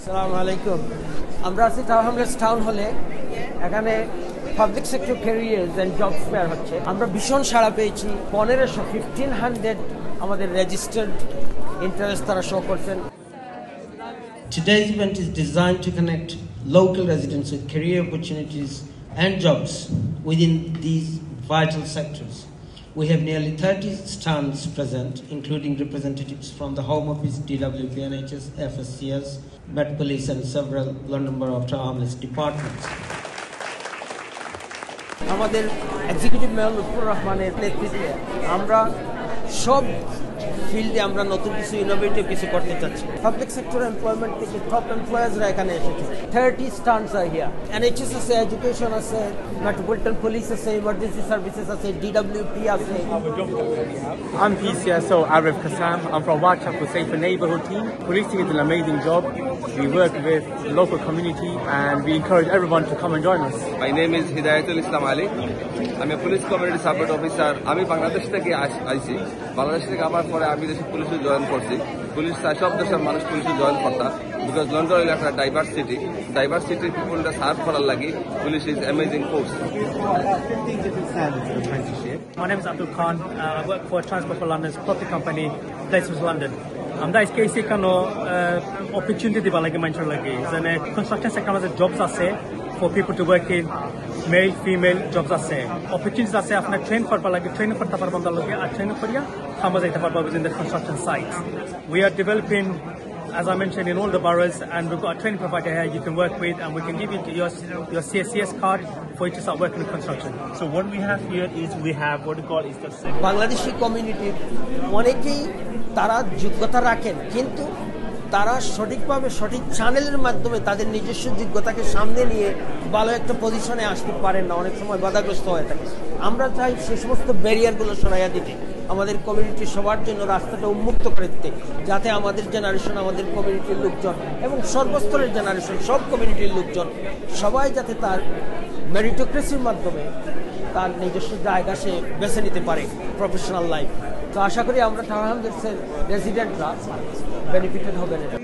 আসসালামু আলাইকুম। আমরা আছি টাওয়ার হামলেটস টাউন হলে। এখানে public sector carriers and jobs fair হচ্ছে। আমরা ভীষণ সাড়া পেয়েছি। 1500 আমাদের রেজিস্টার্ড ইন্টারেস্ট তারা শো করছেন। Today's event is designed to connect local residents with career opportunities and jobs within these vital sectors. We have nearly 30 stands present, including representatives from the Home Office, DWP, NHS, FSCS, Met Police and several London Borough of Tower Hamlets departments. আমাদের executive mayor Lutfur রহমানের নেতৃত্বে আমরা সব ফিল্ডে আমরা নতুন কিছু innovative কিছু করতে চাচ্ছি। পাবলিক সেক্টর এমপ্লয়মেন্ট থেকে টপ এমপ্লয়ার্সরা এখানে এসেছে। 30 স্টান্ডস আর হিয়ার। এনএইচএস আছে, এডুকেশন আছে, মেট্রোপলিটন পুলিশ আছে, ইমার্জেন্সি সার্ভিসেস আছে, ডিডব্লিউপি আছে। I'm PCSO Arif Kassam. I'm from Whitechapel Safer Neighbourhood team. Policing is an amazing job. We work with the local community and we encourage everyone to come and join us. My name is Hidayatul Islam Ali. I'm a police community support officer. আমি বাংলাদেশ থেকে আইছি। বাংলাদেশ থেকে আবার পরে আমি দেশে পুলিশে join করছি। পুলিশ সব দেশের মানুষ পুলিশে জয়েন করতাম বিকজ লন্ডন হলো একটা ডাইভার্সিটির পিপলটা সার্ভ করার লাগি police is amazing force. My name is Abdul Khan. I work for Transport for London's property company, Places London. আমরা আজকে এসে কোনো opportunity দিবা লাগে মানুষের লাগে যেনে construction sector আমাদের jobs আছে for people to work in, male, female jobs আছে, opportunities আছে আপনার ট্রেন করবা লাগে, ট্রেন করতে পারবেন তার লগে আর ট্রেন করিয়া কামে যাইতে পারবা within the construction sites. We are developing, as I mentioned, in all the boroughs, and we've got a training provider here you can work with, and we can give you your CSCS card for you to start working in construction. So what we have here is we have what we call is the Bangladeshi কমিউনিটির অনেকেই তারা যোগ্যতা রাখেন, কিন্তু তারা সঠিকভাবে সঠিক চ্যানেলের মাধ্যমে তাদের নিজস্ব যোগ্যতাকে সামনে নিয়ে ভালো একটা পজিশনে আসতে পারেন না, অনেক সময় বাধাগ্রস্ত হয়ে থাকে। আমরা চাই সে সমস্ত ব্যারিয়ারগুলো সরাইয়া দিতে, আমাদের কমিউনিটির সবার জন্য রাস্তাটা উন্মুক্ত করে দিতে, যাতে আমাদের জেনারেশন, আমাদের কমিউনিটির লোকজন এবং সর্বস্তরের জেনারেশন, সব কমিউনিটির লোকজন সবাই যাতে তার মেরিটোক্রেসির মাধ্যমে তার নিজস্ব জায়গা সে বেছে নিতে পারে প্রফেশনাল লাইফ। তো আশা করি আমরা টাওয়ার হামলেটসের রেসিডেন্টরা বেনিফিটেড হবেন এটা।